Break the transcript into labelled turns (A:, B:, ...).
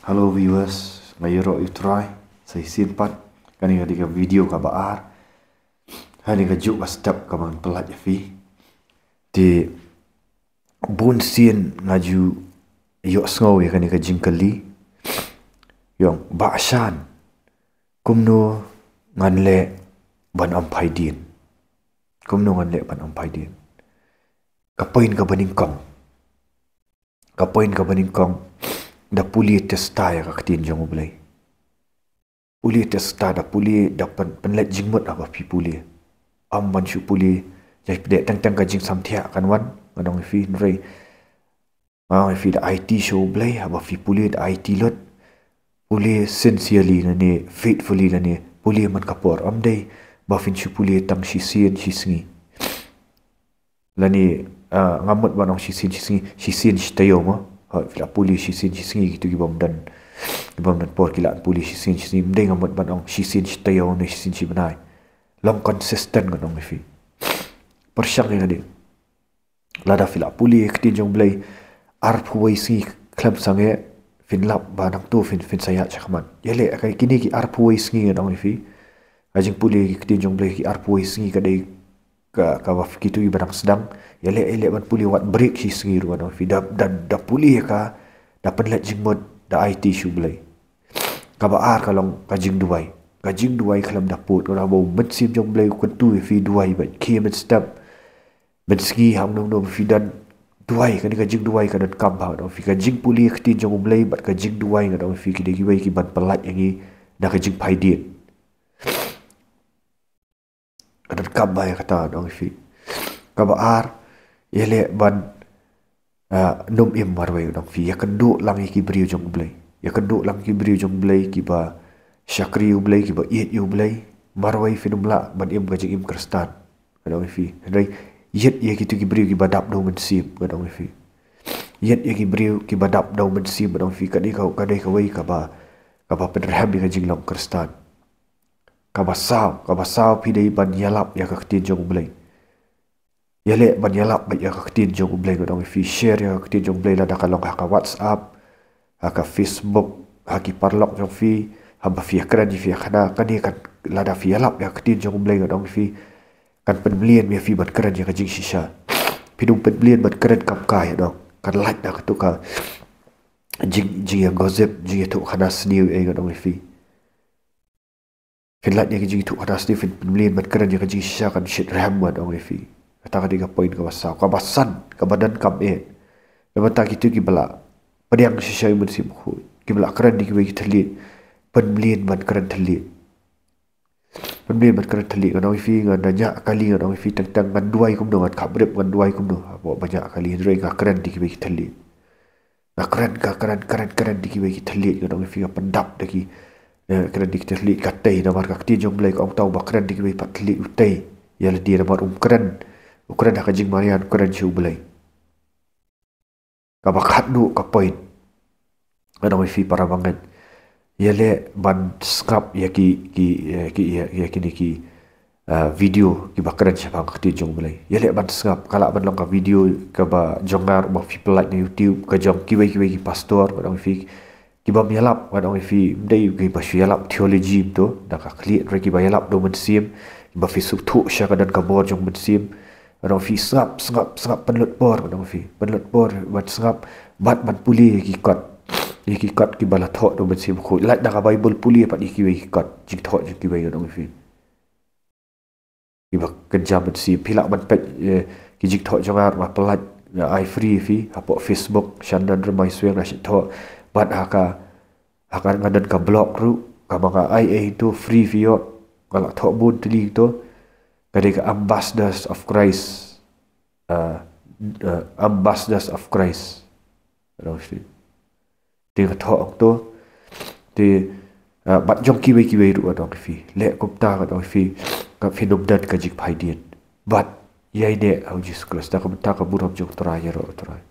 A: Hello viewers, mayro iathuh saya simpan kani ka video ka baar hani ka juk step ka man pelat fi di bun sien ngaju yo sngow ya kani ka jingkali yong ba Shan kumno ngan le ban JINGPHAIDIEN kumno ngan le ban JINGPHAIDIEN kapoin ka baning kong da puli testa ya ka tin jong ulai puli testa da puli da penlet jingmut apa pi puli ban shu puli jai de tang ka jing samthia kan wan ngadong fi rei fi da IT show blai apa fi puli da IT lot puli sincerely na ni faithfully na ni puli man kapor dei ba fin shu puli tang shi sien shi sngi lani ngamut banong shi sien shi tayo mo fila puli shi singi gitu gibam dan por kila puli shi singi mdeng ngamut banong shi tayo ne shi singi banai long consistent ngadong fi persyang ni ngadi lada fila puli ktin jong blai arpu wai singi klam sange fin lap banang tu fin saya chakman yele kai kini ki arpu wai singi ngadong fi ajing puli ktin jong blai ki arpu wai singi kadai ka waf gitu ibarang sedang ele ban puli wat break si sengi ruan fi da puli ka da penlet jingmod da IT shu blai ka ba ar kalong ka jing duai kalam da put ka bo met sim jong blai kun tu fi duai ba ki met step met ski ham nom fi dan duai ka jing duai ka dan kam ba fi ka jing puli khtin jong blai bat ka jing duai ka da fi ki de ki bai ki ban pelat yangi da ka JINGPHAIDIEN ada kabai kata dong fi kabar yele ban num im marwai dong fi ya kendu lang ki briu jong blai ya kendu lang ki briu jong blai ki ba syakri blai ki ba iet yu blai marwai fi numla ban im gajing im kristan dong fi dai yet ye ki tu ki briu ki badap dong men sim dong fi yet ye ki briu ki badap dong men sim dong fi kadai ka wai ka ba penerham bi gajing long kristan kabasau pi dei ban yalap ya ka tin jong blai yale ban yalap ba ya ka tin jong blai dong fi share ya ka tin jong blai la da kalong ha ka WhatsApp ha ka Facebook ha ki parlok jong fi ha ba fi kran fi khana kani kan la da fi yalap ya ka tin jong blai dong fi kan penbelian ya fi ban kran ya ka jing shisha pidung penbelian ban kran kam kai dong kan like da ka tu ka jing ya gozep jing tu khana sniu e dong fi Finland yang jadi tu ada Stephen pembelian berkeran yang jadi syakan shit ramad orang fi kata ketiga poin kawasan kabasan kabadan kabe lepas itu kibala pada yang sisai bersih buku kibala keran di kibala terlihat pembelian berkeran terlihat orang fi banyak kali orang fi tentang banduai kum dengan kabrep banduai kum banyak kali mereka keran di kibala terlihat keran di kibala terlihat orang fi pendap lagi kena dikterli katai namar kakti jong blai kong tau bakran dikwi patli utai yala dia namar ukran dah kajing marian ukran ciu blai kabak nu ka point ana fi para banget yale ban skap ya ki video ki bakran siapa kakti jong blai yale ban skap kala ban long ka video ka ba jongar ba fi pelat na YouTube ka jong ki pastor ana fi kiba yalap wan ong fi dei gi ba yalap theology to da ka clear re kiba yalap do men sim kiba fi su thu sha ka dan ka bor jong men sim ro fi sngap penlut bor wat sngap bat puli ki kot ki bala tho do men sim khu la da ka bible puli pa ki kot jik tho ki ba ong fi kiba kejam men sim pilak ban pet ki jik tho jong ar ma pelat ai free fi apo Facebook Shan dan remai sueng ra tho bat akan ngadan ka blog ru ka maka ai itu free view kalau thok bun tili to kadai ka ambassadors of Christ rosti ting thok to ti bat jong ki wei ru adong fi le kupta ka dong fi ka phinum dan ka JINGPHAIDIEN bat yai ne au Jesus Christ ta ka buram jong trai ro trai